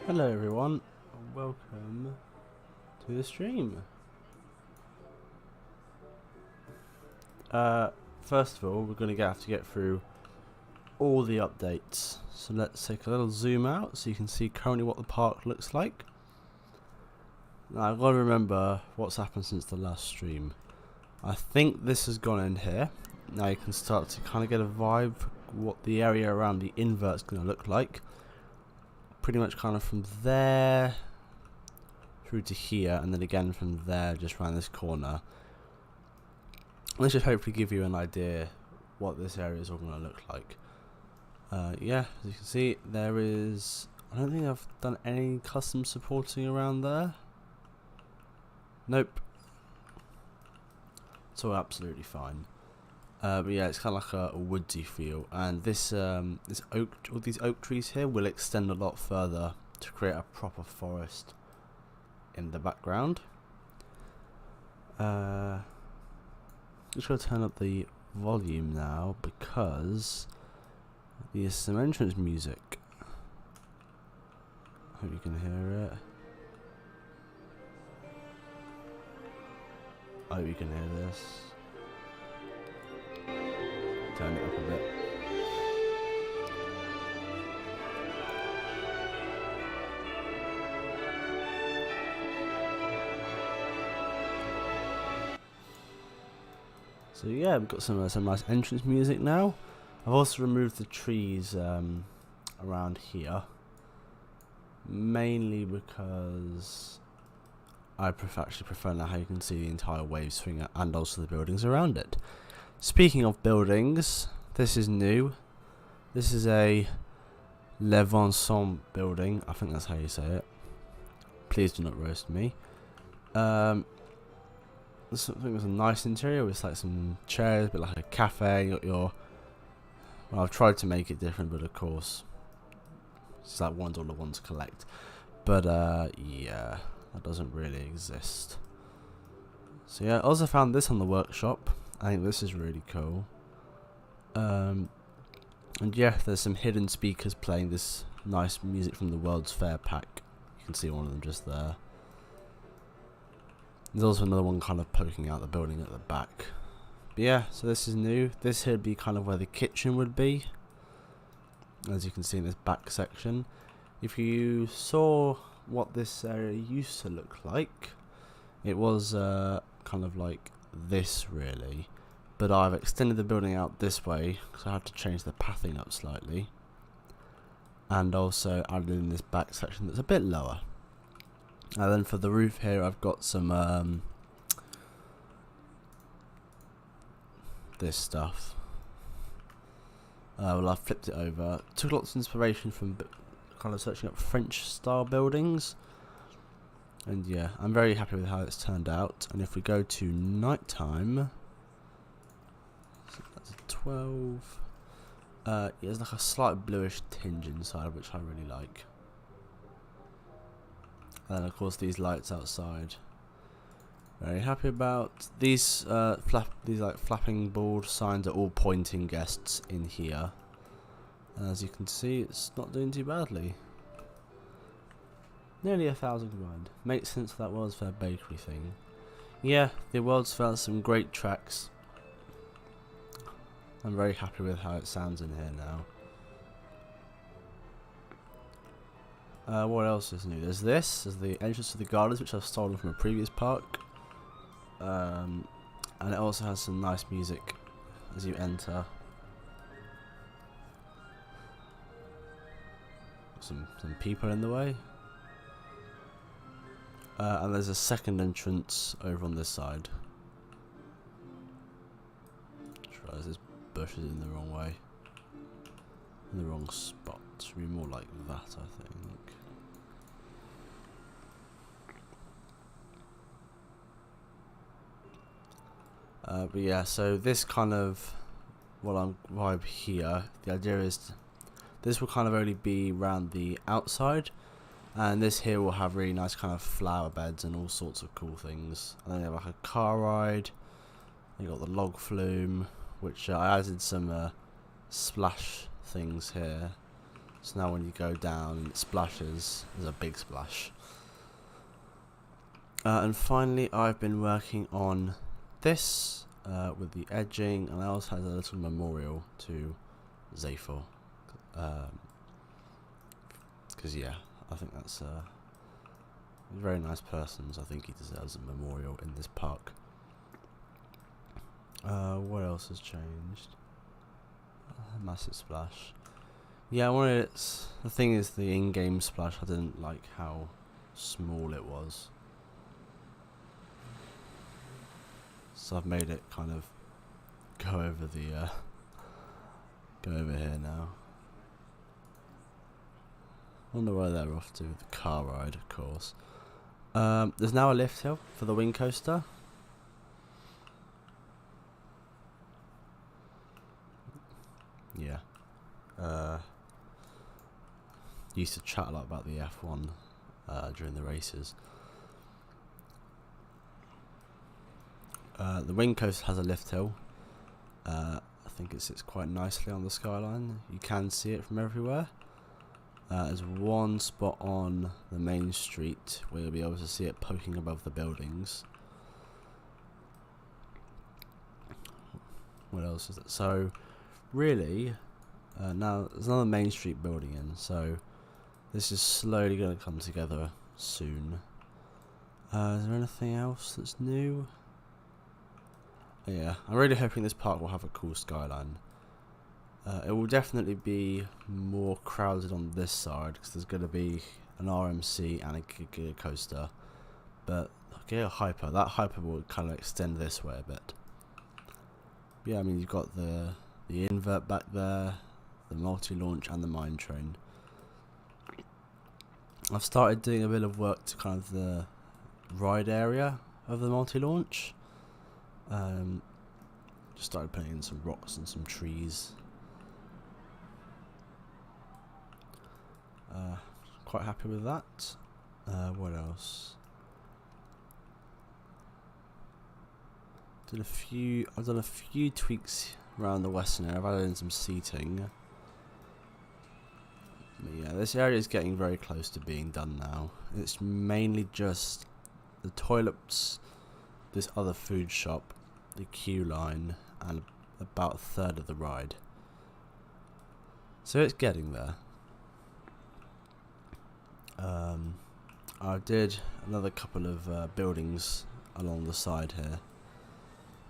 Hello everyone, welcome to the stream. First of all, we're going to have to get through all the updates. So let's take a little zoom out so you can see currently what the park looks like. Now I've got to remember what's happened since the last stream. I think this has gone in here. Now you can start to kind of get a vibe for what the area around the invert's going to look like. Pretty much kind of from there through to here, and then again from there just around this corner. This should hopefully give you an idea what this area is all going to look like. Yeah, as you can see, there is... I don't think I've done any custom supporting around there. Nope. It's all absolutely fine. But yeah, it's kind of like a woodsy feel, and this all these oak trees here will extend a lot further to create a proper forest in the background. Just going to turn up the volume now because there's some entrance music. Hope you can hear it. I hope you can hear this. Turn it up a bit. So yeah, we've got some nice entrance music now. I've also removed the trees around here, mainly because I actually prefer now how you can see the entire wave swing and also the buildings around it. Speaking of buildings, this is new. This is a Le Vincent building. I think that's how you say it. Please do not roast me. This thing was a nice interior with like some chairs, a bit like a cafe. You got your... Well, I've tried to make it different, but of course, it's like ones all the ones collect. But yeah, that doesn't really exist. So yeah, I also found this on the workshop. I think this is really cool. And yeah, there's some hidden speakers playing this nice music from the World's Fair pack. You can see one of them just there. There's also another one kind of poking out the building at the back. But yeah, so this is new. This here would be kind of where the kitchen would be, as you can see in this back section. If you saw what this area used to look like, it was kind of like this really, but I've extended the building out this way because I had to change the pathing up slightly, and also added in this back section that's a bit lower. And then for the roof here, I've got some this stuff. Well, I've flipped it over. Took lots of inspiration from kind of searching up French style buildings, and yeah, I'm very happy with how it's turned out. And if we go to nighttime, so that's a 12. Yeah, there's like a slight bluish tinge inside, which I really like. And then of course these lights outside. Very happy about these. These like flapping board signs are all pointing guests in here. And as you can see, it's not doing too badly. Nearly 1,000 combined. Makes sense that World's Fair bakery thing. Yeah, the World's Fair has some great tracks. I'm very happy with how it sounds in here now. What else is new? There's this. There's the entrance to the gardens, which I've stolen from a previous park. And it also has some nice music as you enter. Some people in the way. And there's a second entrance over on this side. Try this bush is in the wrong way. In the wrong spot. Should be more like that, I think. But yeah, so this kind of vibe here, the idea is this will kind of only be around the outside, and this here will have really nice kind of flower beds and all sorts of cool things. And then you have like a car ride. You got the log flume, which I added some splash things here. So now when you go down and it splashes, there's a big splash. And finally, I've been working on this with the edging, and I also had a little memorial to Zaphor. Because yeah, I think that's a very nice person, so I think he deserves a memorial in this park. What else has changed? Massive splash. Yeah, I wanted it. The thing is, the in-game splash, I didn't like how small it was. So I've made it kind of go over the go over here now. Wonder where they're off to. The car ride, of course. There's now a lift hill for the wing coaster. Yeah. Used to chat a lot about the F1 during the races. The wing coaster has a lift hill. I think it sits quite nicely on the skyline. You can see it from everywhere. There's one spot on the main street where you'll be able to see it poking above the buildings. What else is it? So, really, now there's another main street building in, so this is slowly going to come together soon. Is there anything else that's new? Yeah, I'm really hoping this park will have a cool skyline. It will definitely be more crowded on this side because there's going to be an RMC and a Giga Coaster. But Giga Hyper, that Hyper will kind of extend this way a bit. But yeah, I mean, you've got the invert back there, the multi-launch and the mine train. I've started doing a bit of work to kind of the ride area of the multi-launch. Just started putting in some rocks and some trees. Quite happy with that. What else? I've done a few tweaks around the western area. I've added in some seating. But yeah, this area is getting very close to being done now. It's mainly just the toilets, this other food shop, the queue line, and about a third of the ride. So it's getting there. I did another couple of buildings along the side here.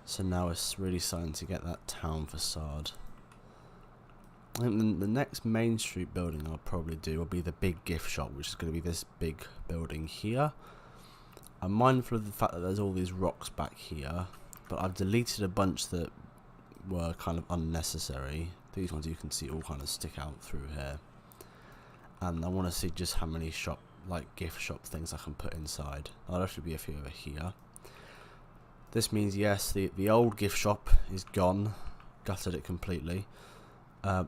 So now it's really starting to get that town facade. I think the next Main Street building I'll probably do will be the big gift shop, which is going to be this big building here. I'm mindful of the fact that there's all these rocks back here, but I've deleted a bunch that were kind of unnecessary. These ones you can see all kind of stick out through here. And I want to see just how many gift shop things I can put inside. There'll actually be a few over here. This means, yes, the old gift shop is gone. Gutted it completely.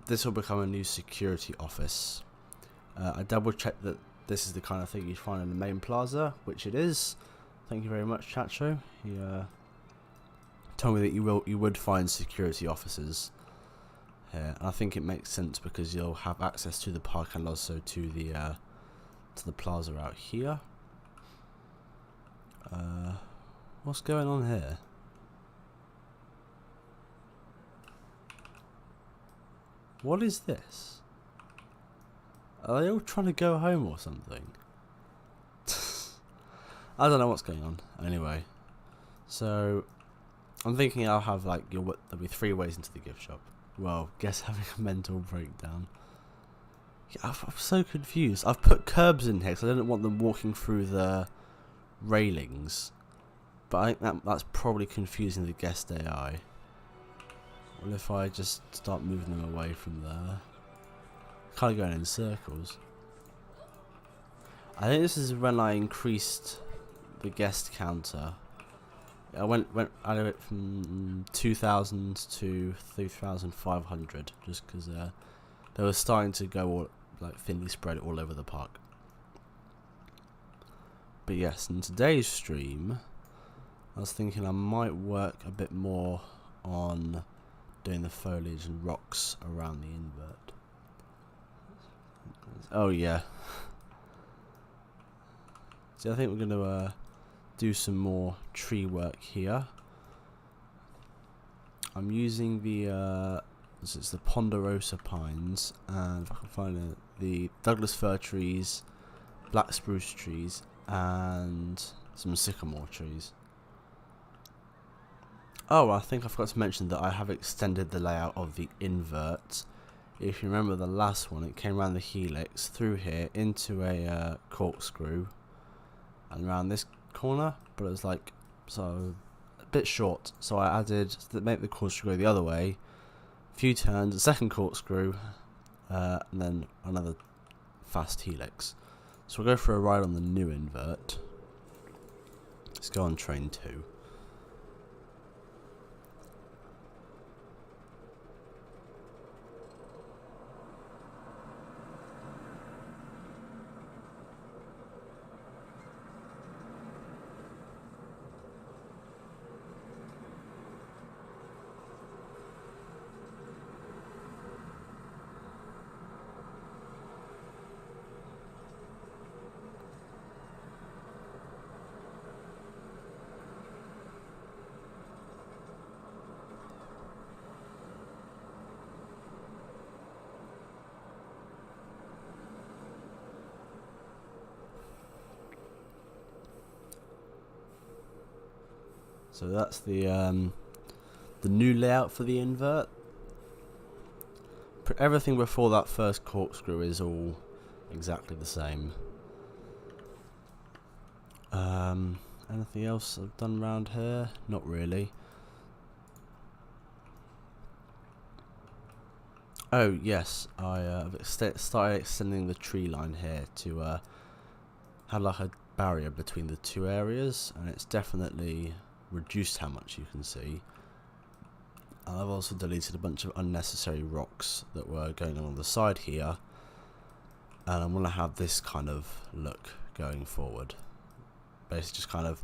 This will become a new security office. I double checked that this is the kind of thing you'd find in the main plaza, which it is. Thank you very much, Chacho. He told me that you would find security officers here, and I think it makes sense because you'll have access to the park and also to the plaza out here. What's going on here? What is this? Are they all trying to go home or something? I don't know what's going on. Anyway, so I'm thinking I'll have there'll be 3 ways into the gift shop. Well, guess having a mental breakdown. Yeah, I'm so confused. I've put curbs in here because I didn't want them walking through the railings. But I think that's probably confusing the guest AI. What if I just start moving them away from there? Kind of going in circles. I think this is when I increased the guest counter. I went out of it from 2,000 to 3,500 just because they were starting to go thinly spread all over the park. But yes, in today's stream, I was thinking I might work a bit more on doing the foliage and rocks around the invert. Oh yeah. So I think we're going to do some more tree work here. I'm using the it's the Ponderosa pines, and if I can find it, the Douglas fir trees, black spruce trees, and some sycamore trees. Oh, I think I forgot to mention that I have extended the layout of the invert. If you remember the last one, it came around the helix, through here, into a corkscrew, and around this corner, but it was like, so, a bit short, so I added, to make the corkscrew go the other way, a few turns, a second corkscrew, and then another fast helix. So we'll go for a ride on the new invert. Let's go on train 2. So that's the new layout for the invert. Everything before that first corkscrew is all exactly the same. Anything else I've done around here? Not really. Oh yes, I've started extending the tree line here to have like a barrier between the two areas, and it's definitely reduced how much you can see. And I've also deleted a bunch of unnecessary rocks that were going along the side here, and I'm going to have this kind of look going forward. Basically just kind of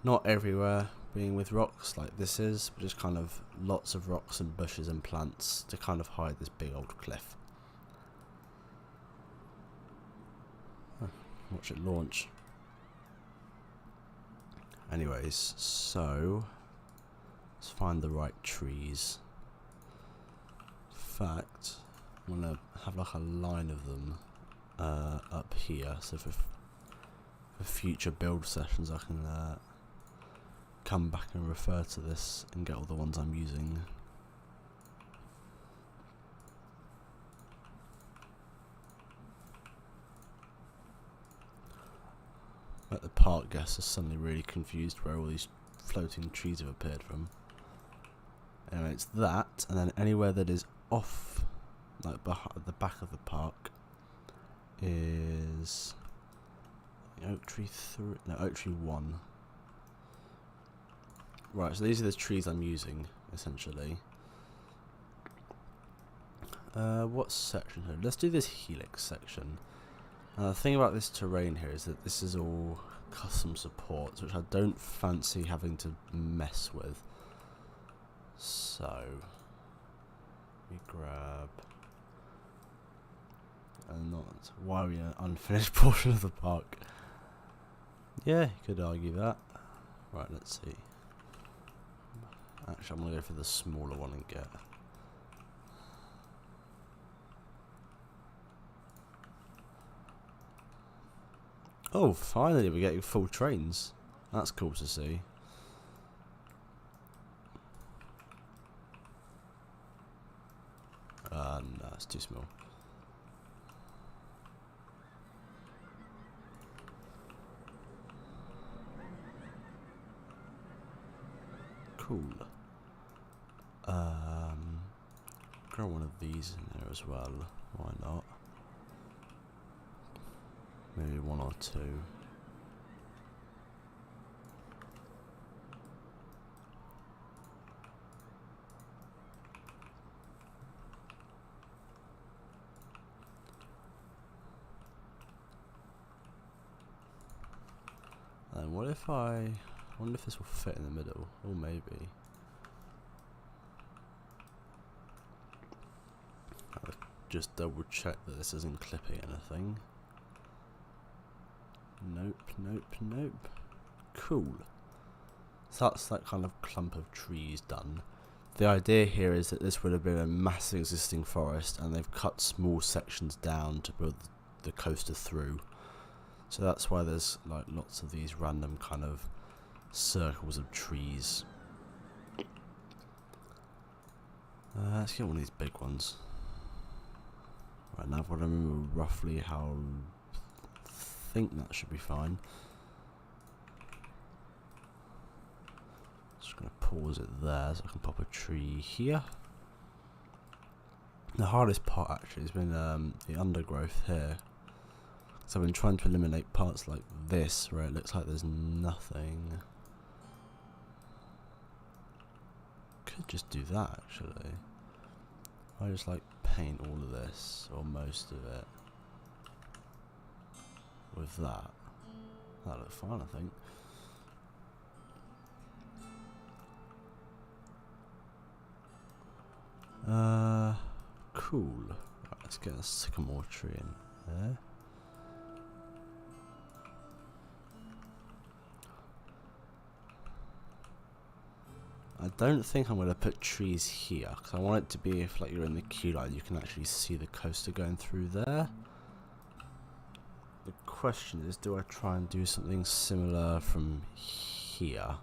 not everywhere being with rocks like this is, but just kind of lots of rocks and bushes and plants to kind of hide this big old cliff. Watch it launch. Anyways, so let's find the right trees. In fact, I'm gonna have like a line of them up here, so for future build sessions I can come back and refer to this and get all the ones I'm using. Like the park guests are suddenly really confused where all these floating trees have appeared from. Anyway, it's that, and then anywhere that is off, like the back of the park, is oak tree 3, no, oak tree 1. Right, so these are the trees I'm using, essentially. What section here? Let's do this helix section. The thing about this terrain here is that this is all custom supports, which I don't fancy having to mess with. So, we grab... and not... why are we in an unfinished portion of the park? Yeah, you could argue that. Right, let's see. Actually, I'm going to go for the smaller one and get... oh, finally we're getting full trains. That's cool to see. No, it's too small. Cool. Grow one of these in there as well. Why not? Maybe 1 or 2. And what if I wonder if this will fit in the middle? Or maybe. just double check that this isn't clipping anything. Nope, nope, nope. Cool. So that's that kind of clump of trees done. The idea here is that this would have been a massive existing forest, and they've cut small sections down to build the coaster through. So that's why there's like lots of these random kind of circles of trees. Let's get one of these big ones. Right, now I've got to remember roughly how I think that should be fine. Just going to pause it there so I can pop a tree here. The hardest part actually has been the undergrowth here. So I've been trying to eliminate parts like this where it looks like there's nothing. Could just do that actually. I just like paint all of this or most of it with that. That looks fine, I think. Cool. Right, let's get a sycamore tree in there. I don't think I'm going to put trees here because I want it to be if like you're in the queue line you can actually see the coaster going through there. The question is, do I try and do something similar from here? I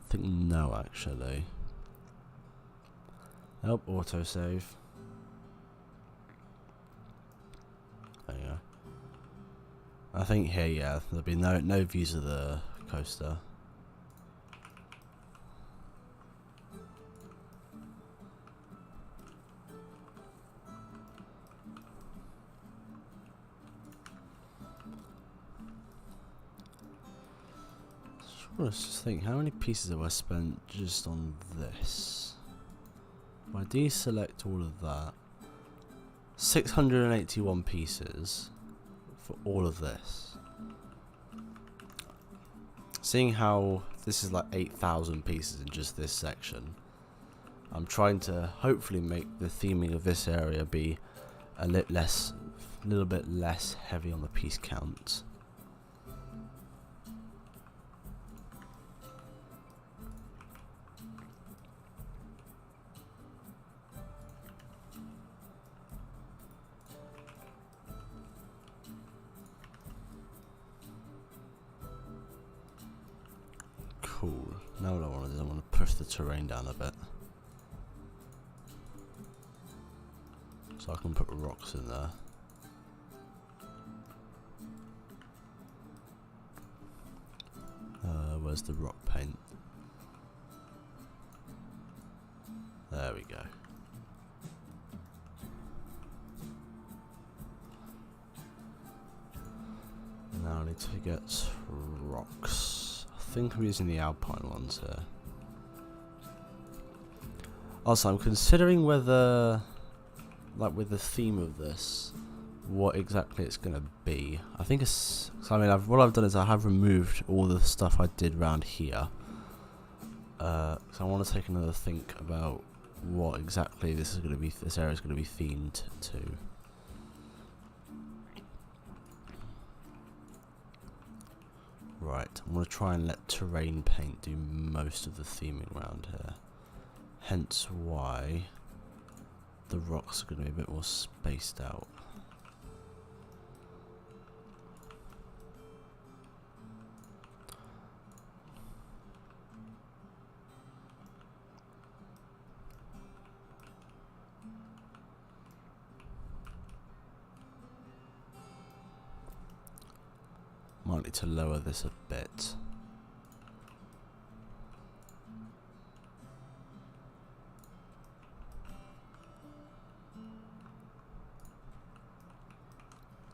think no actually. Nope, autosave. There you go. I think here, yeah, there'll be no views of the coaster. Let's just think, how many pieces have I spent just on this? If I deselect all of that, 681 pieces for all of this. Seeing how this is like 8,000 pieces in just this section, I'm trying to hopefully make the theming of this area be a little bit less heavy on the piece count. Cool. Now what I want to do is I want to push the terrain down a bit. So I can put rocks in there. Where's the rock paint? There we go. Now I need to get rocks. I think I'm using the alpine ones here. Also, I'm considering whether, like with the theme of this, what exactly it's going to be. I think it's, so I mean, what I've done is I have removed all the stuff I did around here. So I want to take another think about what exactly this area is going to be themed to. Right, I'm going to try and let terrain paint do most of the theming around here. Hence why the rocks are going to be a bit more spaced out. Might need to lower this a bit.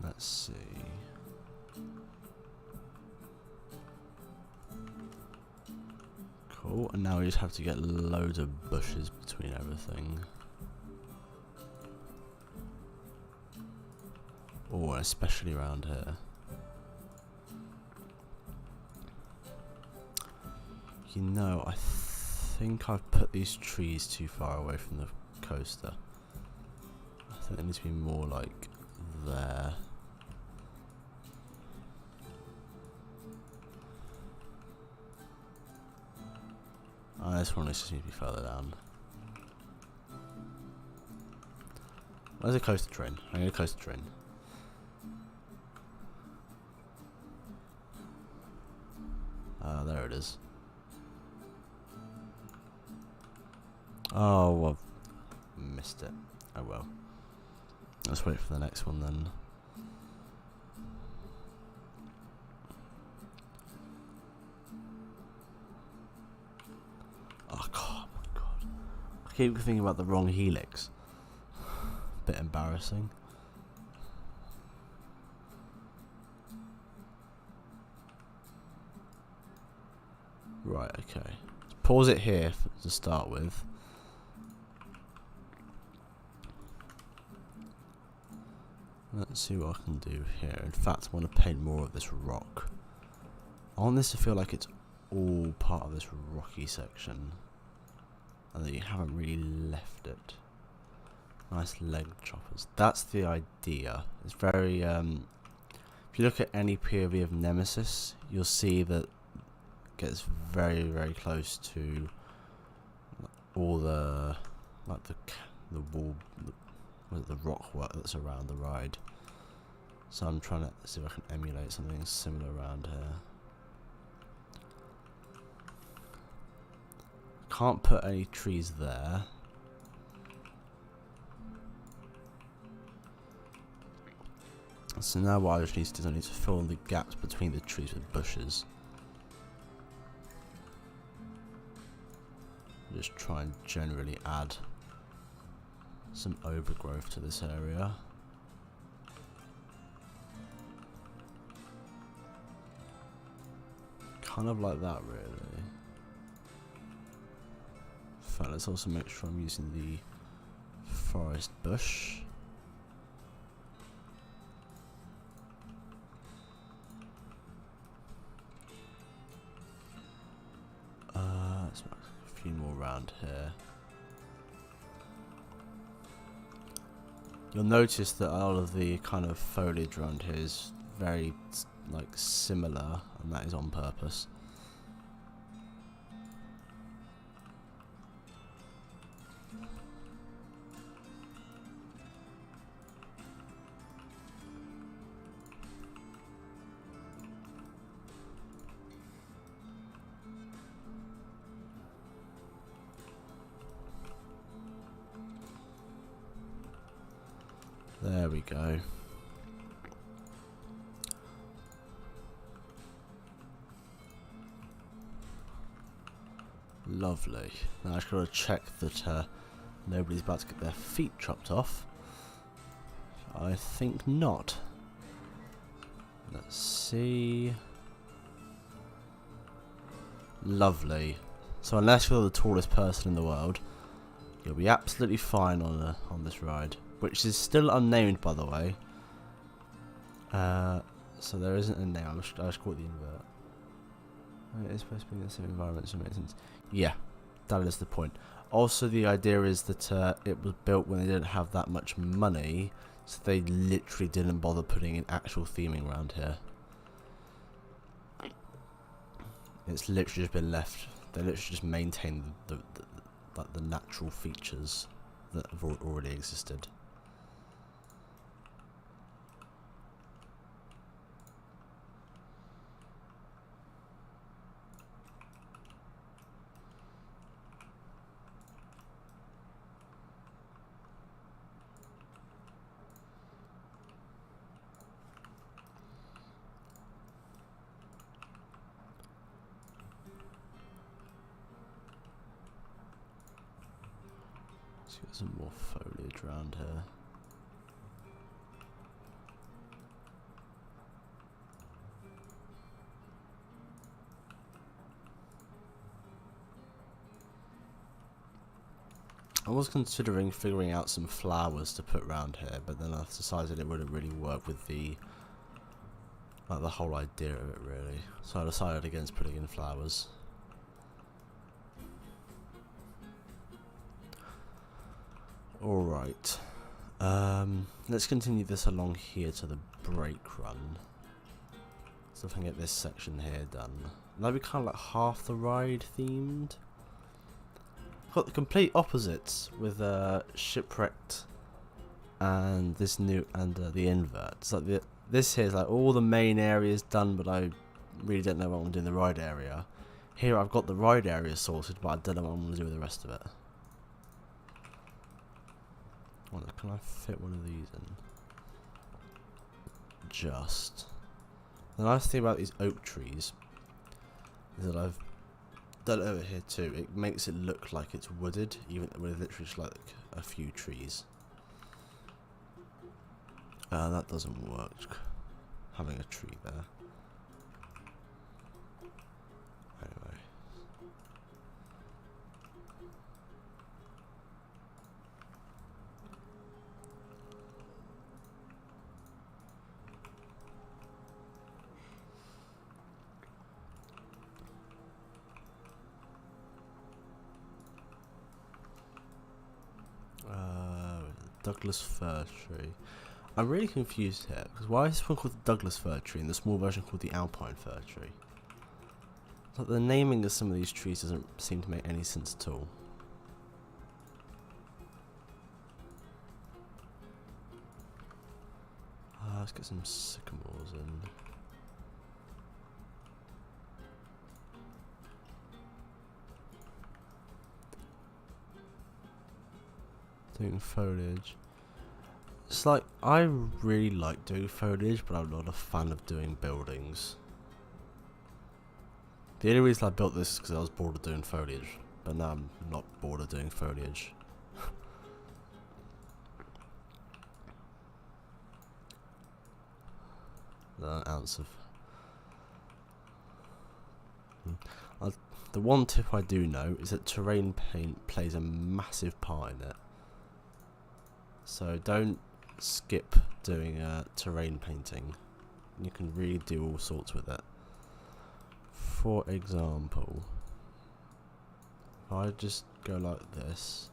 Let's see. Cool, and now we just have to get loads of bushes between everything. Oh, especially around here. You know, I think I've put these trees too far away from the coaster. I think there needs to be more like there. Oh, this one needs to be further down. Where's the coaster train? I need a coaster train. There it is. Oh, well, missed it. Oh well. Let's wait for the next one then. Oh god, my god. I keep thinking about the wrong helix. Bit embarrassing. Right, okay. Let's pause it here to start with. Let's see what I can do here. In fact, I want to paint more of this rock. I want this to feel like it's all part of this rocky section, and that you haven't really left it. Nice leg choppers. That's the idea. It's very, if you look at any POV of Nemesis, you'll see that it gets very, very close to all the, like the wall, the rock work that's around the ride. So I'm trying to see if I can emulate something similar around here. Can't put any trees there. So now what I just need to do is I need to fill in the gaps between the trees with bushes. Just try and generally add some overgrowth to this area. Kind of like that, really. In fact, let's also make sure I'm using the forest bush. Let's make a few more around here. You'll notice that all of the kind of foliage around here is very like similar, and that is on purpose. There we go. Lovely. Now I've got to check that nobody's about to get their feet chopped off. I think not. Let's see. Lovely. So unless you're the tallest person in the world, you'll be absolutely fine on this ride, which is still unnamed, by the way. So there isn't a name. I just call it the invert. It's supposed to be in the same environment, so it makes sense. Yeah, that is the point. Also, the idea is that it was built when they didn't have that much money, so they literally didn't bother putting in actual theming around here. It's literally just been left. They literally just maintained the natural features that have already existed. Let's get some more foliage around here. I was considering figuring out some flowers to put around here, but then I decided it wouldn't really work with the whole idea of it, really. So I decided against putting in flowers. Alright. Let's continue this along here to the brake run. So if I can get this section here done. That'd be kind of like half the ride themed. Got the complete opposites with Shipwrecked and this new and the invert. It's like this here is like all the main areas done, but I really don't know what I'm doing in the ride area. Here I've got the ride area sorted, but I don't know what I'm going to do with the rest of it. Can I fit one of these in? Just. The nice thing about these oak trees is that I've done it over here too. It makes it look like it's wooded, even with literally just like a few trees. That doesn't work. Having a tree there. Anyway. Douglas fir tree. I'm really confused here, because why is this one called the Douglas fir tree and the small version called the Alpine fir tree? Like the naming of some of these trees doesn't seem to make any sense at all. Let's get some sycamores in. Doing foliage. It's like, I really like doing foliage, but I'm not a fan of doing buildings. The only reason I built this is because I was bored of doing foliage, but now I'm not bored of doing foliage. An ounce of... The one tip I do know is that terrain paint plays a massive part in it. So don't skip doing terrain painting. You can really do all sorts with it. For example, if I just go like this,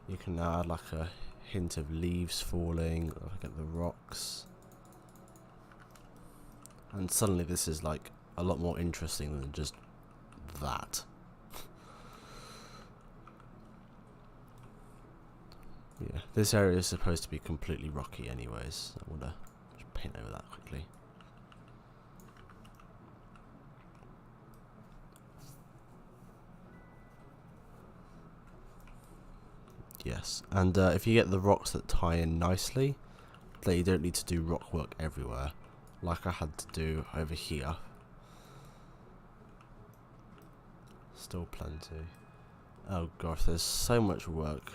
you can add like a hint of leaves falling, or get the rocks, and suddenly this is like a lot more interesting than just that. Yeah, this area is supposed to be completely rocky anyways. I want to just paint over that quickly. Yes, and if you get the rocks that tie in nicely, then you don't need to do rock work everywhere, like I had to do over here. Still plenty. Oh gosh, there's so much work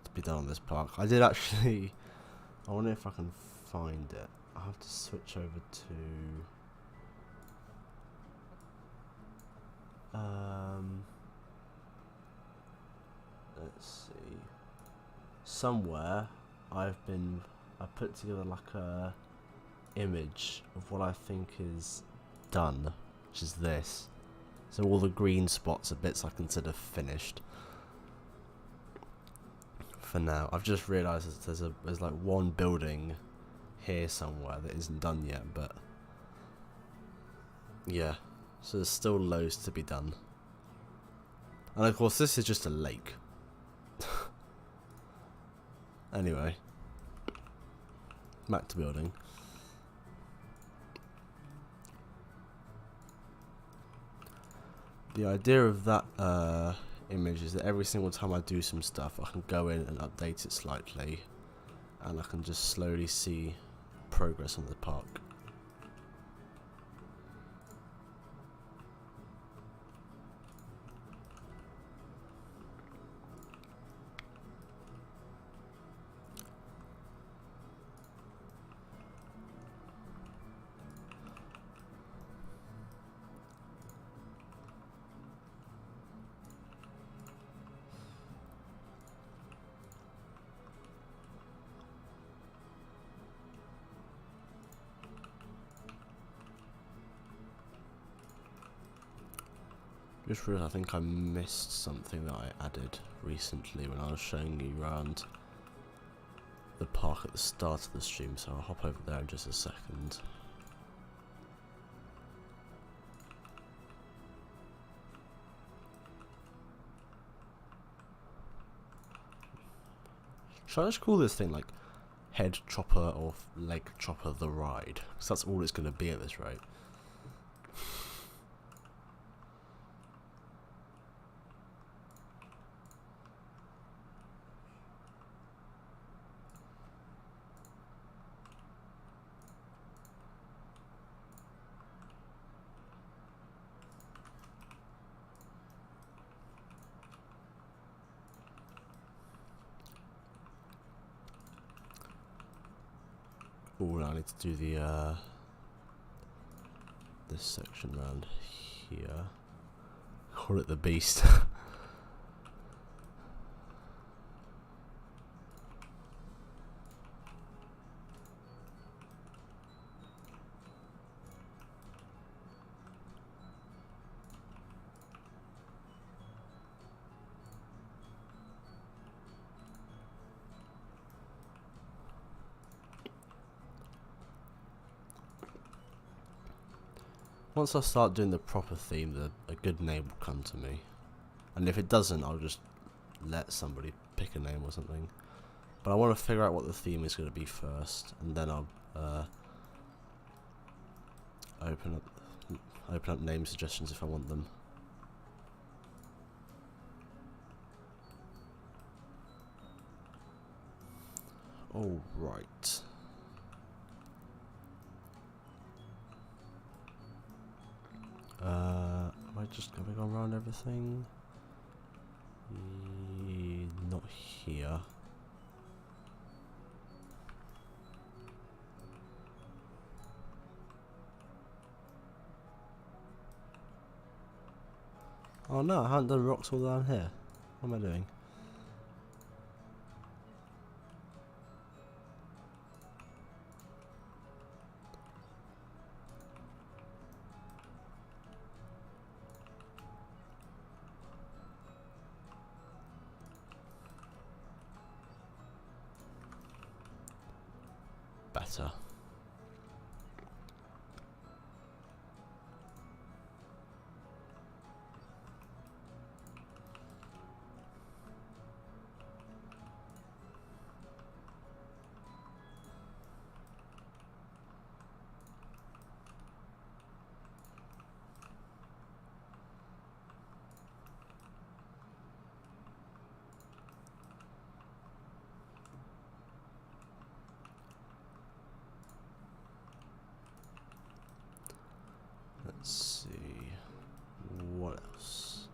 to be done on this park. I did actually... I wonder if I can find it. I have to switch over to... let's see. Somewhere I put together like a image of what I think is done, which is this. So all the green spots are bits I consider finished. For now, I've just realised that there's like one building here somewhere that isn't done yet, but yeah, so there's still loads to be done. And of course, this is just a lake. Anyway, back to building. The idea of that image is that every single time I do some stuff, I can go in and update it slightly, and I can just slowly see progress on the park. Just realised I think I missed something that I added recently when I was showing you around. park at the start of the stream, so I'll hop over there in just a second. Should I just call this thing like Head Chopper or Leg Chopper the Ride? Because that's all it's going to be at this rate. Oh, I need to do the this section around here. Call it the Beast. Once I start doing the proper theme, a good name will come to me. And if it doesn't, I'll just let somebody pick a name or something. But I want to figure out what the theme is going to be first, and then I'll open up name suggestions if I want them. All right. Am I just going to go around everything? Not here. Oh no, I haven't done rocks all down here. What am I doing? Better. Let's see, what else?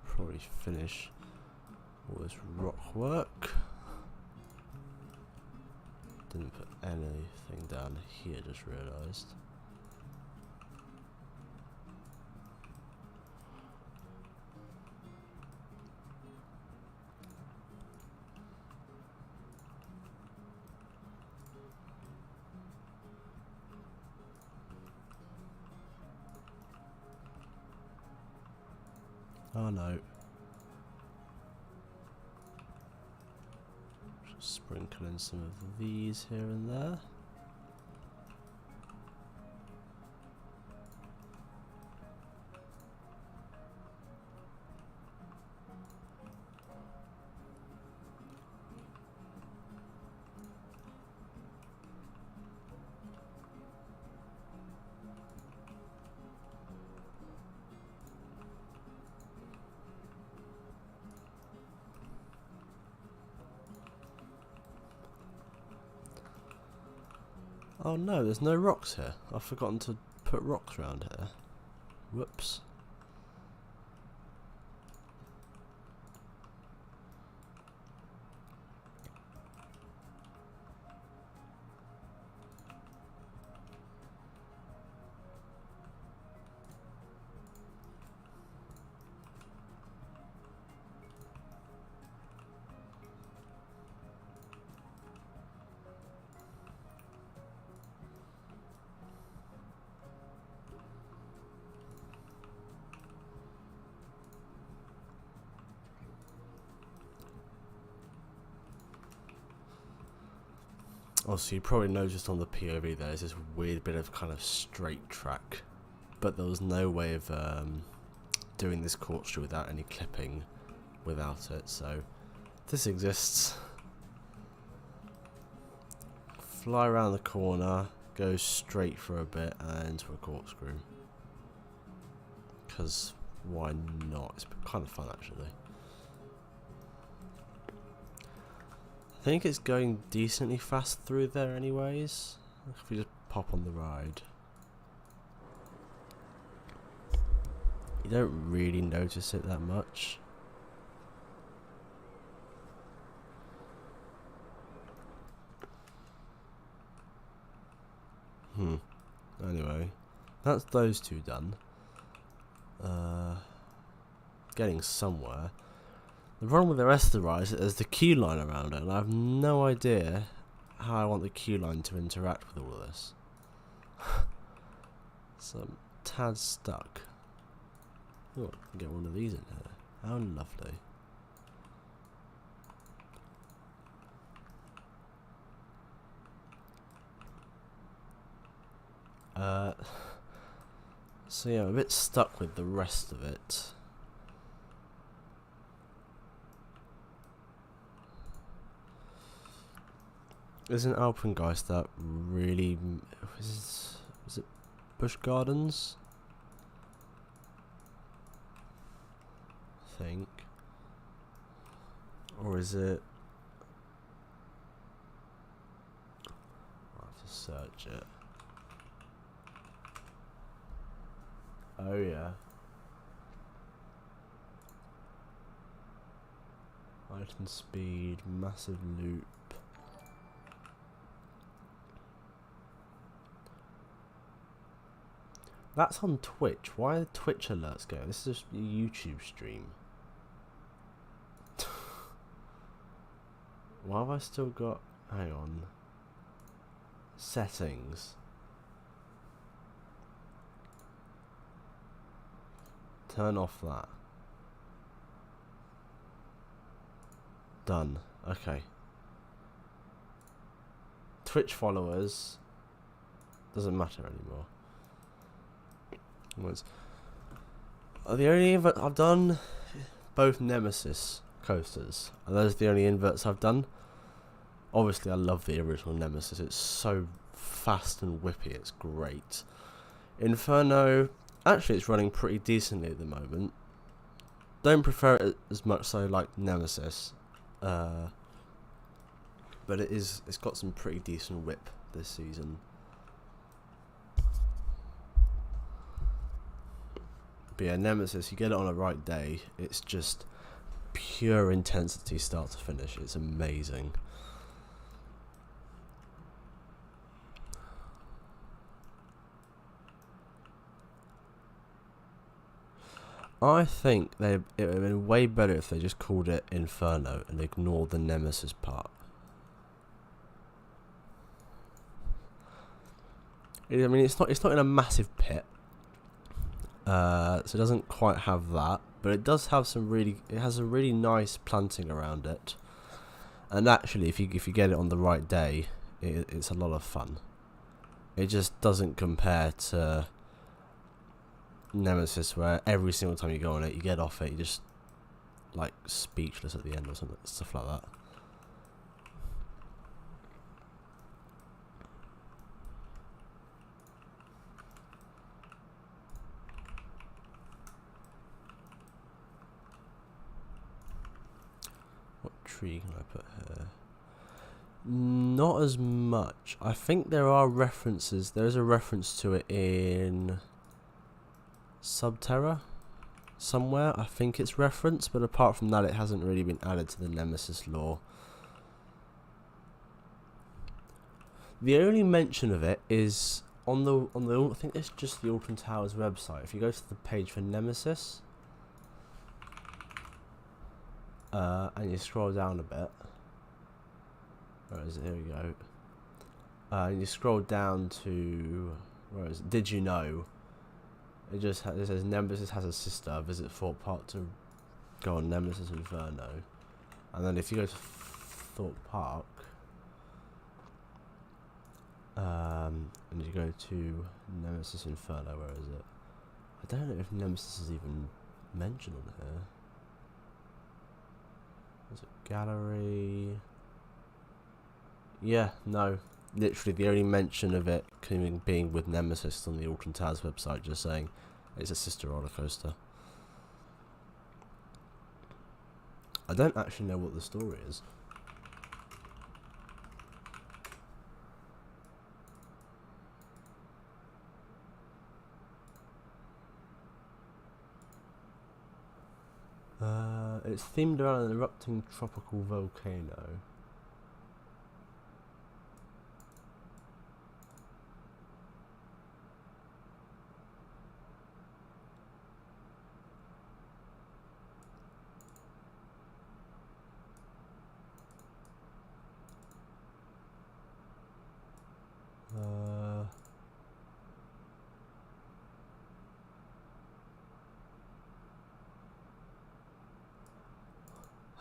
Probably finish all this rock work. Didn't put anything down here, just realised. Oh no. Just sprinkle in some of these here and there. Oh no, there's no rocks here. I've forgotten to put rocks around here. Whoops. Also, you probably noticed on the POV there's this weird bit of kind of straight track, but there was no way of doing this corkscrew without any clipping without it, so this exists. Fly around the corner, go straight for a bit and into a corkscrew. Because why not? It's kind of fun actually. I think it's going decently fast through there anyways. If we just pop on the ride. You don't really notice it that much. Anyway, that's those two done. Getting somewhere. The problem with the rest of the ride is that there's the queue line around it, and I have no idea how I want the queue line to interact with all of this. So I'm tad stuck. Oh, I can get one of these in here. How lovely. So yeah, I'm a bit stuck with the rest of it. Isn't Alpengeist that really... is it Busch Gardens? I think. Or is it... I'll have to search it. Oh yeah. Height and speed, massive loop. That's on Twitch. Why are the Twitch alerts going? This is just a YouTube stream. Why have I still got... Hang on. Settings. Turn off that. Done. Okay. Twitch followers. Doesn't matter anymore. The only invert I've done, both Nemesis coasters, and those are the only inverts I've done. Obviously I love the original Nemesis, it's so fast and whippy, it's great. Inferno, actually it's running pretty decently at the moment. Don't prefer it as much so like Nemesis, but it's got some pretty decent whip this season. But yeah, Nemesis, you get it on a right day, it's just pure intensity start to finish, it's amazing. I think it would have been way better if they just called it Inferno and ignored the Nemesis part. I mean, it's not in a massive pit, so it doesn't quite have that, but it does have it has a really nice planting around it, and actually, if you get it on the right day, it's a lot of fun. It just doesn't compare to Nemesis, where every single time you go on it, you get off it, you just like speechless at the end or something, stuff like that. What tree can I put here? Not as much. I think there are references. There is a reference to it in Subterra somewhere. I think it's referenced, but apart from that, it hasn't really been added to the Nemesis lore. The only mention of it is on the I think it's just the Alton Towers website. If you go to the page for Nemesis, and you scroll down a bit, where is it? Here we go. And you scroll down to, where is it? Did you know? It says Nemesis has a sister. Visit Thorpe Park to go on Nemesis Inferno. And then if you go to Thorpe Park, And you go to Nemesis Inferno. Where is it? I don't know if Nemesis is even mentioned on here. Is it gallery? Yeah, no. Literally the only mention of it being with Nemesis on the Alton Towers website, just saying it's a sister roller coaster. I don't actually know what the story is. It's themed around an erupting tropical volcano.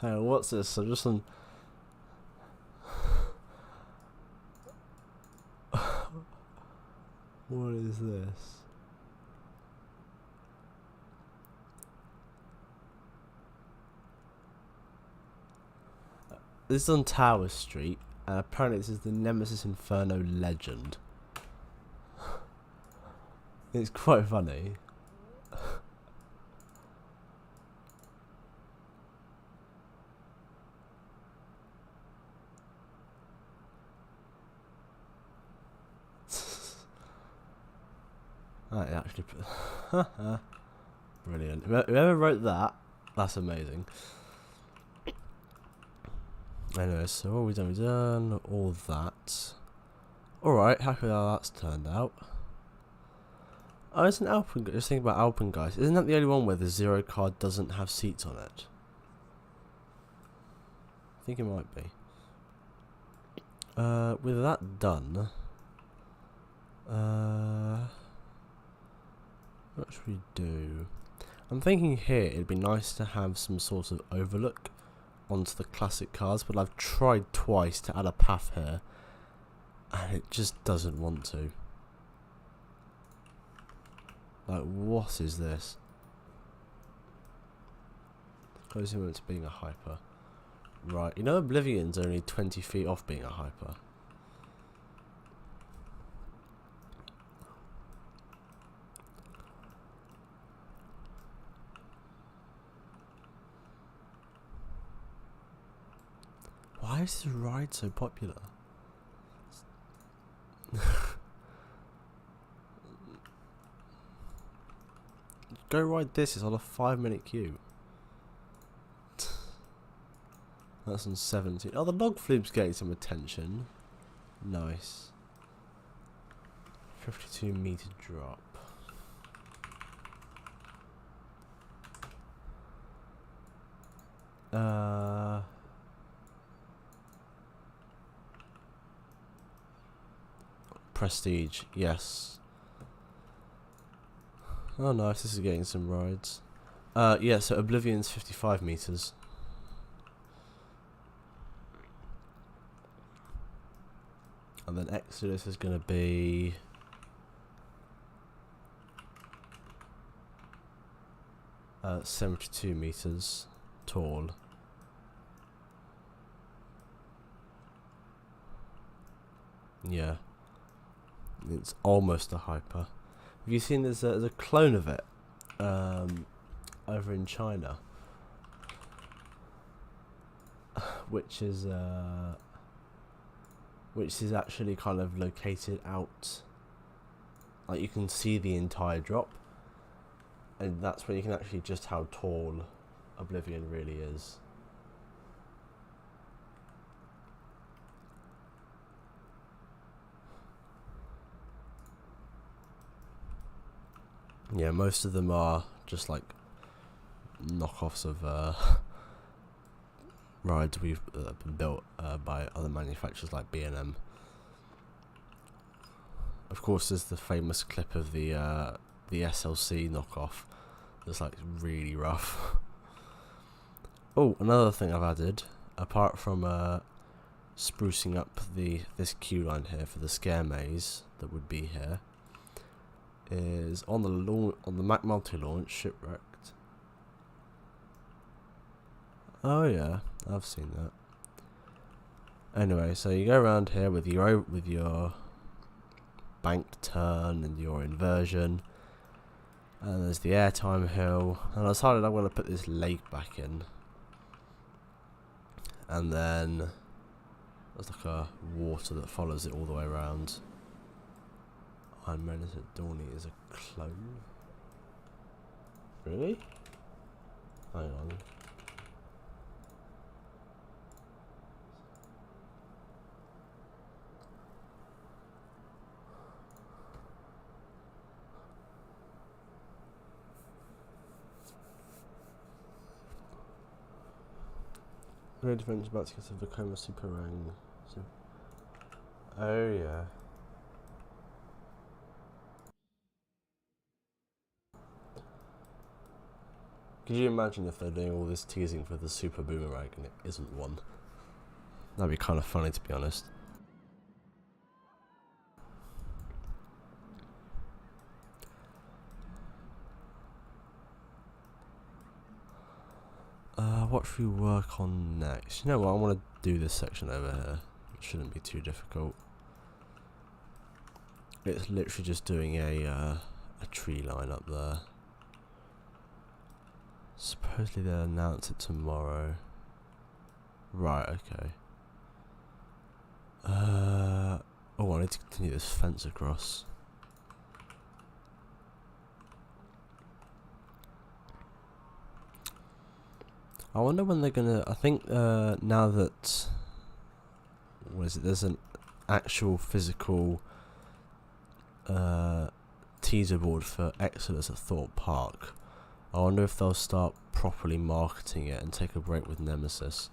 Hang on, what's this? I'm just on. What is this? This is on Tower Street, and apparently this is the Nemesis Inferno legend. It's quite funny. I actually put brilliant. Whoever wrote that, that's amazing. Anyway, so what have we done? We've done all that. Alright, happy with how that's turned out. Oh, it's an Alpen. Just think about Alpen, guys. Isn't that the only one where the Zero card doesn't have seats on it? I think it might be. With that done, what should we do? I'm thinking here it'd be nice to have some sort of overlook onto the classic cars, but I've tried twice to add a path here, and it just doesn't want to. Like, what is this? Closing limit to being a hyper. Right, you know Oblivion's only 20 feet off being a hyper. Why is this ride so popular? Go ride this, it's on a 5-minute queue. That's on 17. Oh, the log flume's getting some attention. Nice. 52-meter drop. Prestige, yes. Oh nice, this is getting some rides. Yeah, so Oblivion's 55 meters. And then Exodus is going to be 72 meters tall. Yeah, it's almost a hyper. Have you seen there's a clone of it over in China, which is actually kind of located out, like you can see the entire drop, and that's when you can actually just how tall Oblivion really is. Yeah, most of them are just like knockoffs of rides we've been built by other manufacturers like B&M. Of course, there's the famous clip of the SLC knockoff that's like really rough. Oh, another thing I've added, apart from sprucing up this queue line here for the scare maze that would be here is on the Mac multi-launch Shipwrecked. Oh yeah, I've seen that. Anyway, so you go around here with your banked turn and your inversion, and there's the airtime hill, and I decided I'm going to put this lake back in, and then there's like a water that follows it all the way around. I'm Menace at Dawny is a clone. Really? Hang on. Great Adventure about to get to Vekoma Super Rang. Oh yeah. Could you imagine if they're doing all this teasing for the Super Boomerang and it isn't one? That'd be kind of funny, to be honest. What should we work on next? You know what, I want to do this section over here. It shouldn't be too difficult. It's literally just doing a tree line up there. Supposedly they'll announce it tomorrow. Right, okay. Oh, I need to continue this fence across. I wonder when they're gonna. I think now that what is it? There's an actual physical teaser board for Exodus at Thorpe Park. I wonder if they'll start properly marketing it and take a break with Nemesis.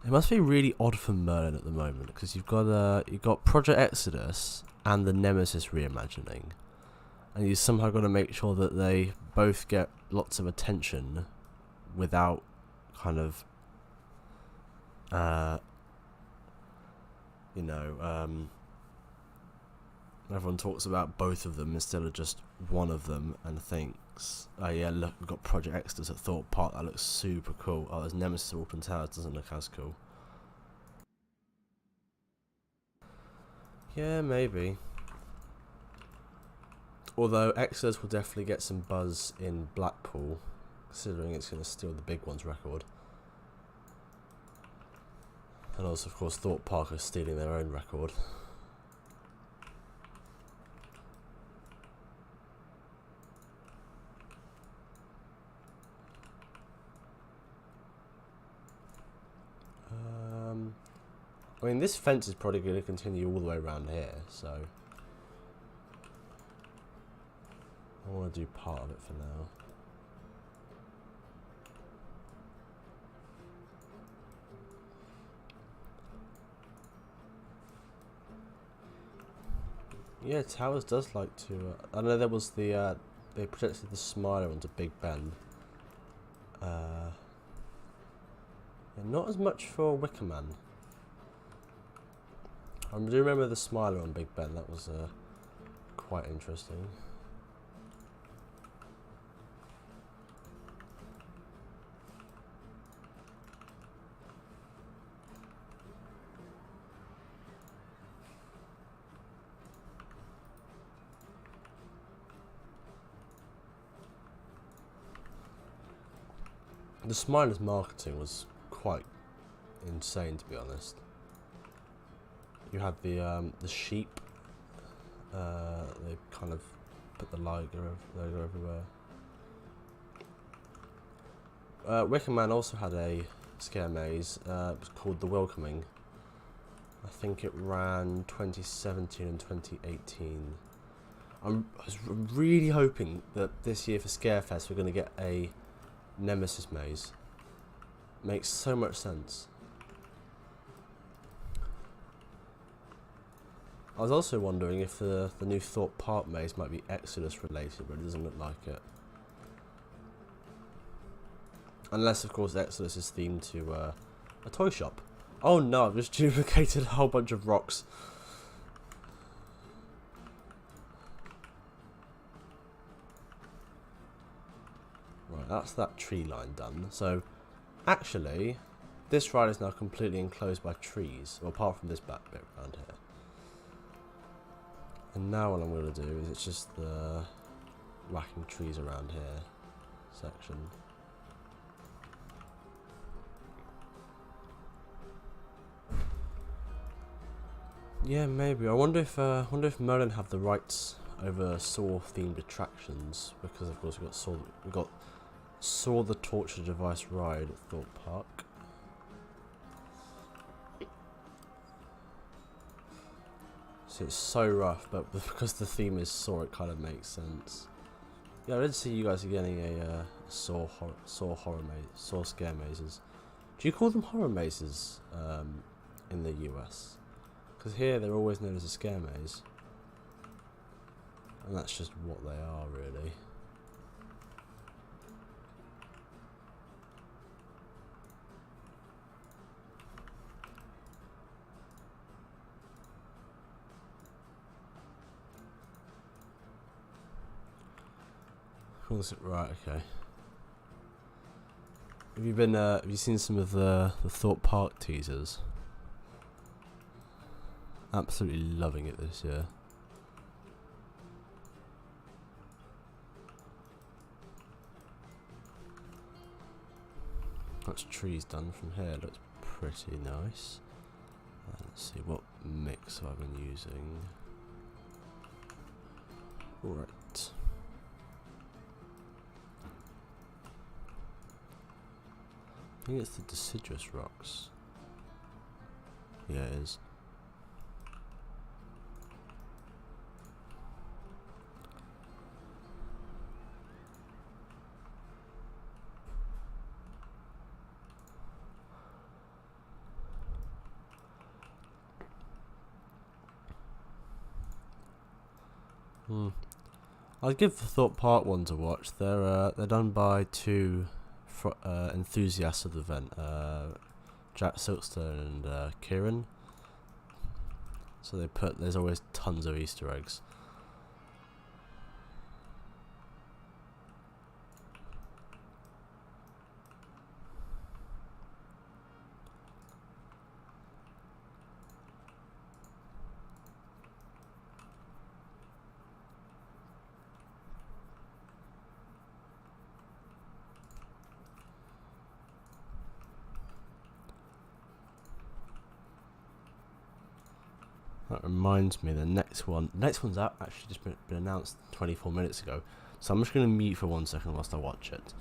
It must be really odd for Merlin at the moment because you've got Project Exodus and the Nemesis reimagining, and you somehow got to make sure that they both get lots of attention without kind of everyone talks about both of them instead of just one of them and thinks, oh yeah, look, we've got Project Exodus at Thorpe Park, that looks super cool. Oh, there's Nemesis at Alton Towers, doesn't look as cool. Yeah, maybe. Although Exodus will definitely get some buzz in Blackpool, considering it's going to steal the Big One's record. And also, of course, Thorpe Park are stealing their own record. I mean, this fence is probably going to continue all the way around here, so I want to do part of it for now. Yeah, Towers does like to. I know there was the they projected the Smiler onto Big Ben. Yeah, not as much for Wickerman. I do remember the Smiler on Big Ben. That was quite interesting. The Smiler's marketing was quite insane, to be honest. You had the sheep. They kind of put the logo everywhere. Wickerman also had a scare maze. It was called The Welcoming. I think it ran 2017 and 2018. I was really hoping that this year for Scarefest we're going to get a Nemesis maze. Makes so much sense. I was also wondering if the new Thorpe Park maze might be Exodus related, but it doesn't look like it. Unless, of course, Exodus is themed to a toy shop, Oh no, I've just duplicated a whole bunch of rocks. Right, that's that tree line done. So, actually, this ride is now completely enclosed by trees, well, apart from this back bit around here. And now what I'm going to do is it's just the whacking trees around here section. Yeah, maybe. I wonder if Merlin have the rights over Saw themed attractions, because of course we got Saw the Torture Device ride at Thorpe Park. So it's so rough, but because the theme is Saw, it kind of makes sense. Yeah, I did see you guys are getting a Saw scare mazes. Do you call them horror mazes in the US? Because here they're always known as a scare maze, and that's just what they are, really. Right, okay. Have you seen some of the Thorpe Park teasers? Absolutely loving it this year. That's trees done from here. Looks pretty nice. Let's see, what mix have I been using? Right. I think it's the deciduous rocks. Yeah, it is. I'd give the Thorpe Park ones a watch. They're done by two enthusiasts of the event, Jack Silkstone and Kieran. So there's always tons of Easter eggs. That reminds me, the next one's out, actually just been announced 24 minutes ago. So I'm just going to mute for 1 second whilst I watch it.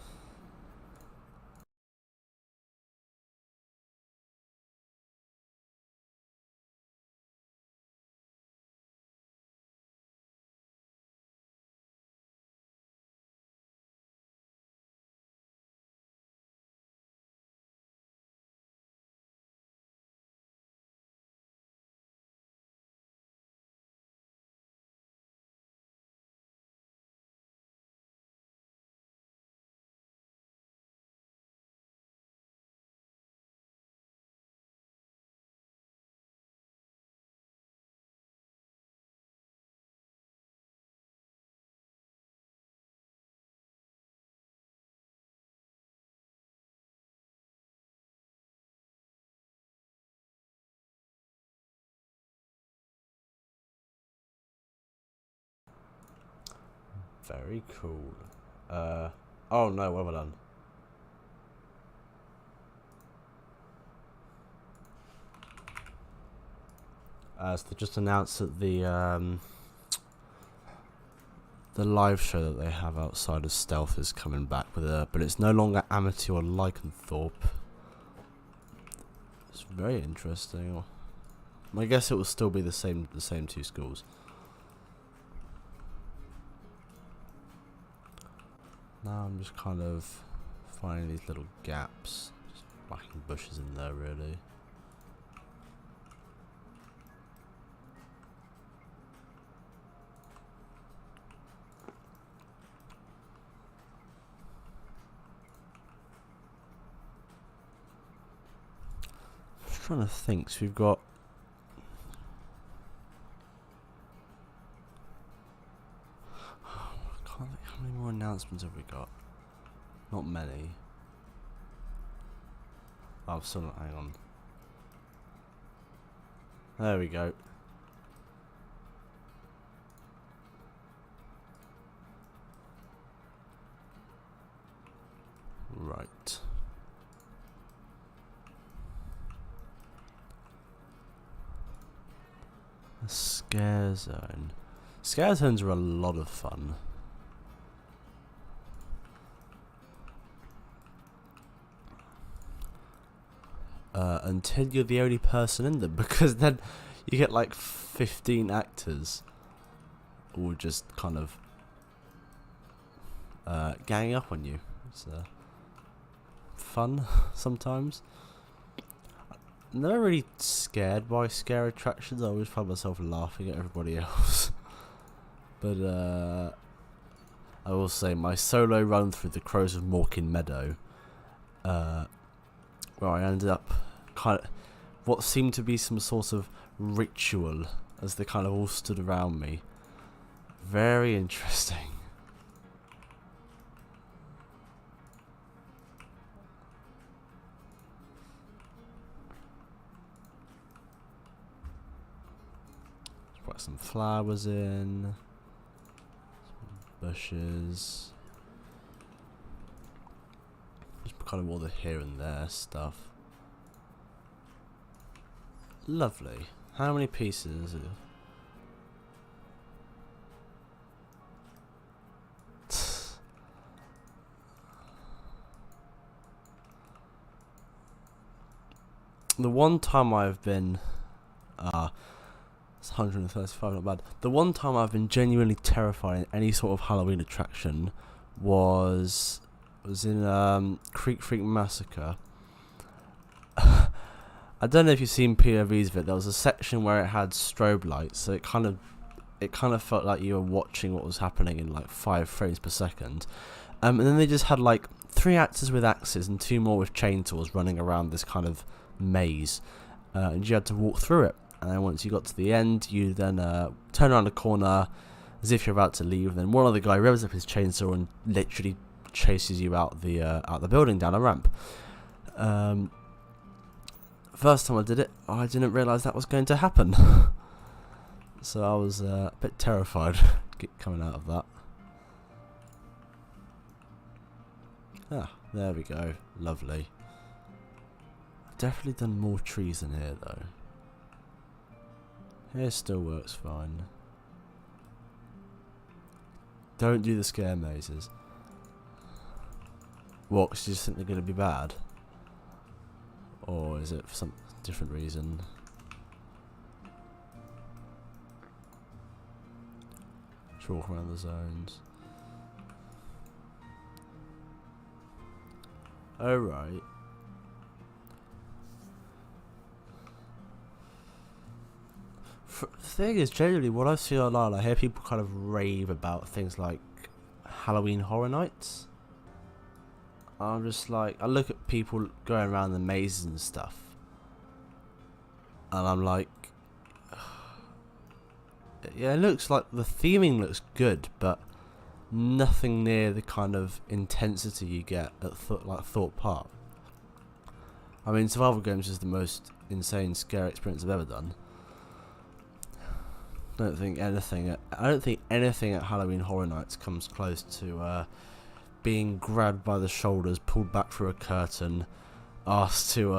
Very cool. Oh no, what have I done? So they just announced that the live show that they have outside of Stealth is coming back but it's no longer Amity or Lycanthorpe. It's very interesting. I guess it will still be the same two schools. Now I'm just kind of finding these little gaps, just whacking bushes in there, really. trying to think. So we've got. I can't think, how many more announcements have we got? Not many. Oh, still not. Hang on. There we go. Right. A scare zone. Scare zones are a lot of fun. Until you're the only person in them, because then you get like 15 actors all just kind of ganging up on you. It's fun sometimes. I'm never really scared by scare attractions. I always find myself laughing at everybody else. But I will say my solo run through the Crows of Morkin Meadow, where I ended up kind of what seemed to be some sort of ritual as they kind of all stood around me. Very interesting. Put some flowers in, some bushes, just kind of all the here and there stuff. Lovely. How many pieces? The one time I've been, it's 135, not bad. The one time I've been genuinely terrified in any sort of Halloween attraction was in Creek Freak Massacre. I don't know if you've seen POVs of it. There was a section where it had strobe lights, so it kind of felt like you were watching what was happening in like 5 frames per second. And then they just had like 3 actors with axes and 2 more with chainsaws running around this kind of maze, and you had to walk through it. And then once you got to the end, you then turn around the corner as if you're about to leave. And then one other guy revs up his chainsaw and literally chases you out the building down a ramp. First time I did it, I didn't realise that was going to happen. So I was a bit terrified coming out of that. Ah, there we go. Lovely. Definitely done more trees in here though. Here still works fine. Don't do the scare mazes. What, 'cause you just think they're going to be bad? Or is it for some different reason? Just walk around the zones. Oh right. The thing is, generally, what I see online, I hear people kind of rave about things like Halloween Horror Nights. I'm just like, I look at people going around the mazes and stuff, and I'm like, yeah, it looks like the theming looks good, but nothing near the kind of intensity you get at Thorpe Park. I mean, Survival Games is the most insane scare experience I've ever done. I don't think anything at Halloween Horror Nights comes close to being grabbed by the shoulders, pulled back through a curtain, asked to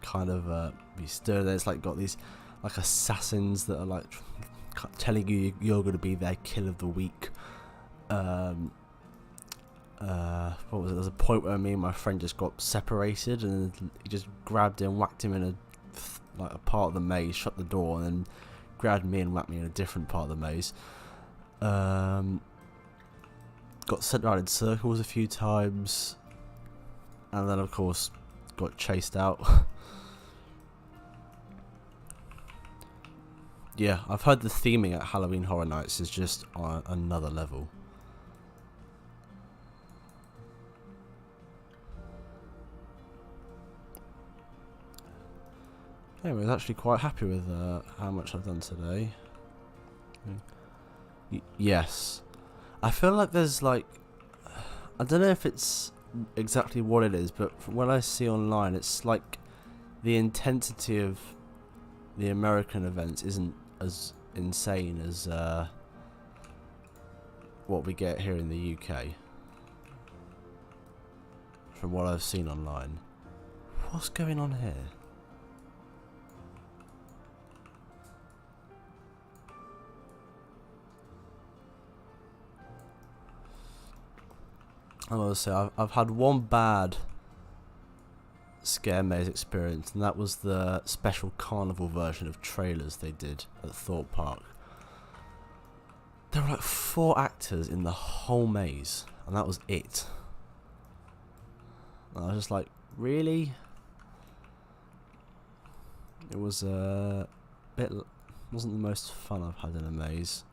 kind of be stirred. It's like got these like assassins that are like telling you you're going to be their kill of the week. What was it? There's a point where me and my friend just got separated, and he just grabbed him, whacked him in a part of the maze, shut the door, and then grabbed me and whacked me in a different part of the maze. Got sent around in circles a few times, and then of course got chased out. Yeah, I've heard the theming at Halloween Horror Nights is just on another level. Anyway, I was actually quite happy with how much I've done today. Yes. I feel like there's like... I don't know if it's exactly what it is, but from what I see online, it's like the intensity of the American events isn't as insane as what we get here in the UK. From what I've seen online. What's going on here? I will say I've had one bad scare maze experience, and that was the special carnival version of trailers they did at Thorpe Park. There were like 4 actors in the whole maze, and that was it. And I was just like, really? It was a bit... wasn't the most fun I've had in a maze.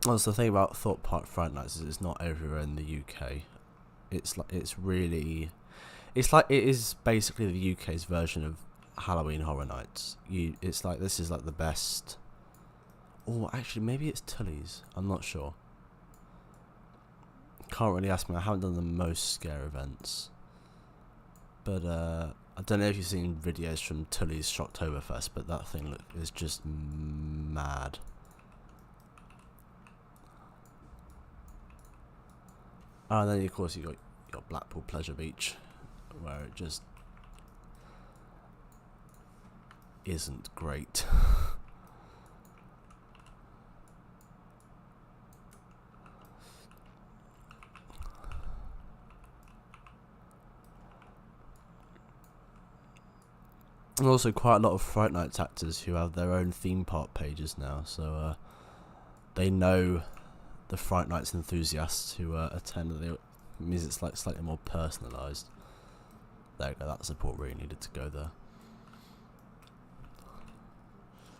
Also, the thing about Thorpe Park Fright Nights is it's not everywhere in the UK. It's like it is basically the UK's version of Halloween Horror Nights. It's like this is like the best. Oh, actually, maybe it's Tully's. I'm not sure. Can't really ask me. I haven't done the most scare events, but I don't know if you've seen videos from Tully's Shocktoberfest, but that thing is just mad. And then of course you got Blackpool Pleasure Beach, where it just isn't great. And also quite a lot of Fright Nights actors who have their own theme park pages now, so they know the Fright Nights enthusiasts who attend. It means it's like slightly more personalised. There you go, that support really needed to go there.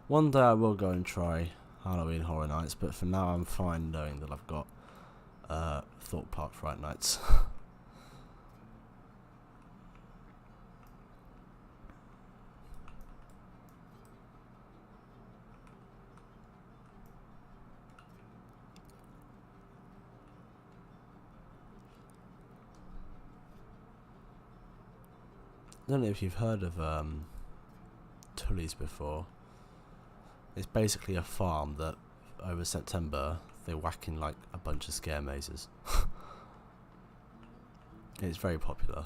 One day I will go and try Halloween Horror Nights, but for now I'm fine knowing that I've got Thorpe Park Fright Nights. I don't know if you've heard of Tully's before. It's basically a farm that over September they whack in like a bunch of scare mazes. It's very popular.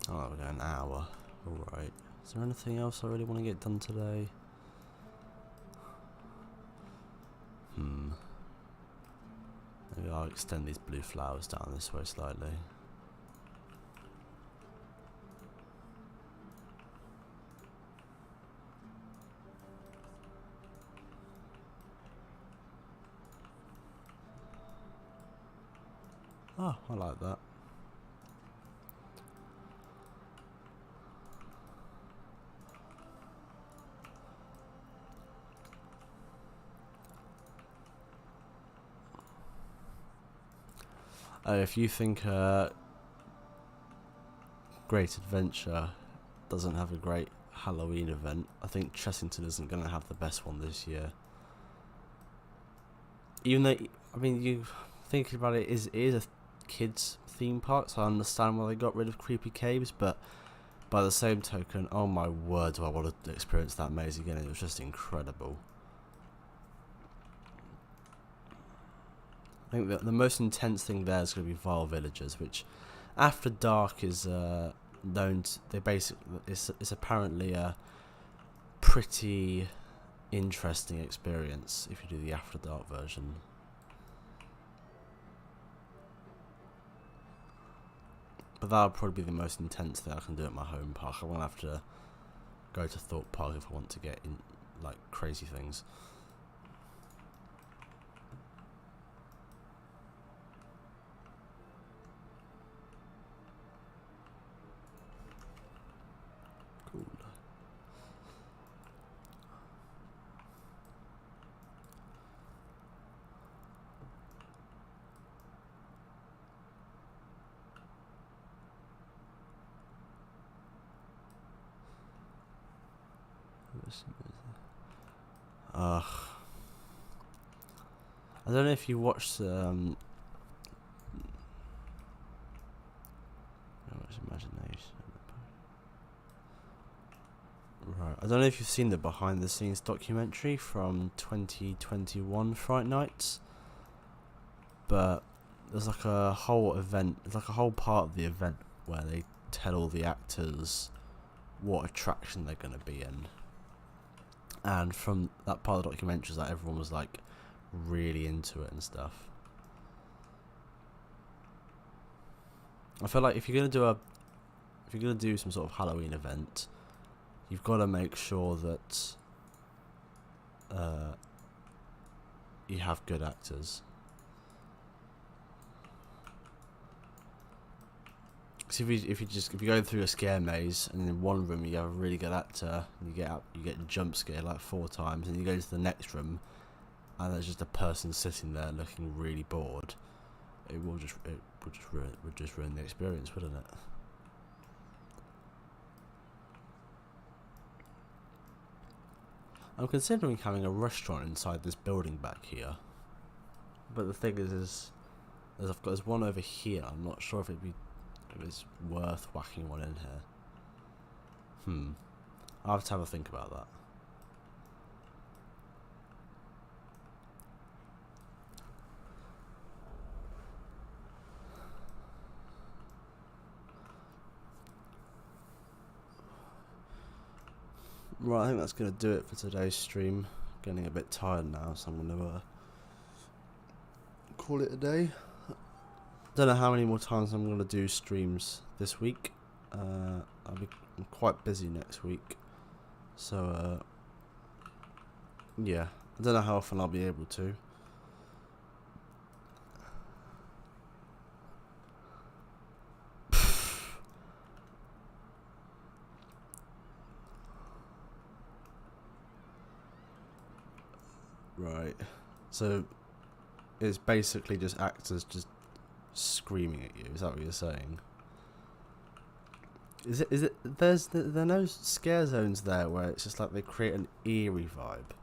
Oh, we're going an hour. Alright. Is there anything else I really want to get done today? Maybe I'll extend these blue flowers down this way slightly. Oh, I like that. If you think Great Adventure doesn't have a great Halloween event, I think Chessington isn't going to have the best one this year. Even though, I mean, you thinking about it, it is a kids theme park, so I understand why they got rid of Creepy Caves, but by the same token, oh my word, do I want to experience that maze again. It was just incredible. I think that the most intense thing there is going to be Vile Villagers, which after dark is known to, it's apparently a pretty interesting experience if you do the after dark version. But that'll probably be the most intense thing I can do at my home park. I won't have to go to Thorpe Park if I want to get in like crazy things. Ugh. I don't know if you watched imagination. Right. I don't know if you've seen the behind the scenes documentary from 2021 Fright Nights, but there's like a whole event, there's like a whole part of the event where they tell all the actors what attraction they're going to be in. And from that part of the documentary is that everyone was like really into it and stuff. I feel like if you're gonna do some sort of Halloween event, you've got to make sure that you have good actors. So if you go through a scare maze and in one room you have a really good actor and you get jump scared like 4 times, and you go to the next room and there's just a person sitting there looking really bored, it would just ruin the experience, wouldn't it? I'm considering having a restaurant inside this building back here, but the thing is there's one over here. I'm not sure if it's worth whacking one in here. I'll have to have a think about that. Right, I think that's going to do it for today's stream. Getting a bit tired now, so I'm going to call it a day. Don't know how many more times I'm going to do streams this week. I'm quite busy next week, so yeah, I don't know how often I'll be able to. Right, so it's basically just actors just screaming at you. Is that what you're saying? Is it? There are no scare zones there where it's just like they create an eerie vibe.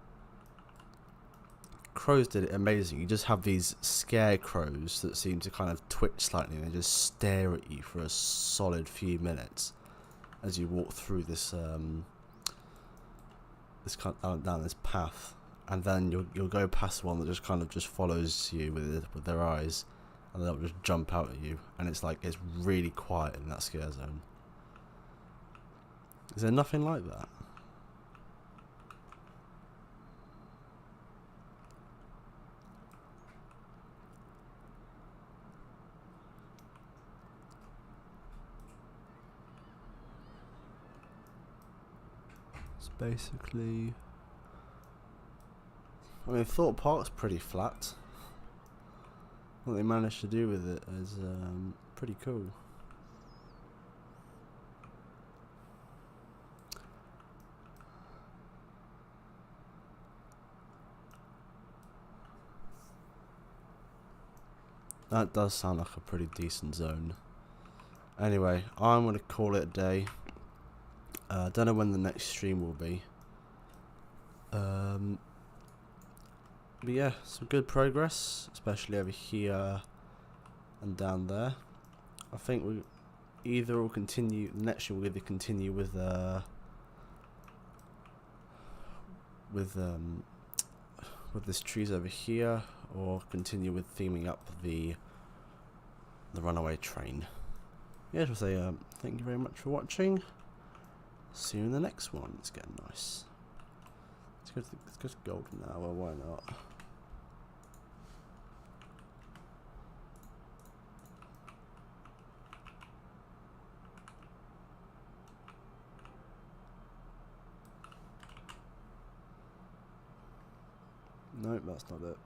Crows did it amazing. You just have these scarecrows that seem to kind of twitch slightly and they just stare at you for a solid few minutes as you walk through this down this path, and then you'll go past one that just kind of just follows you with their eyes, and they'll just jump out at you, and it's like it's really quiet in that scare zone. Is there nothing like that? It's basically, I mean, Thorpe Park's pretty flat. What they managed to do with it is pretty cool. That does sound like a pretty decent zone. Anyway, I'm going to call it a day. Don't know when the next stream will be. But yeah, some good progress, especially over here and down there. I think we either will continue. The next stream will either continue with this trees over here, or continue with theming up the runaway train. Yeah, just say thank you very much for watching. See you in the next one. It's getting nice. Let's go to golden hour. Why not? Nope, that's not it.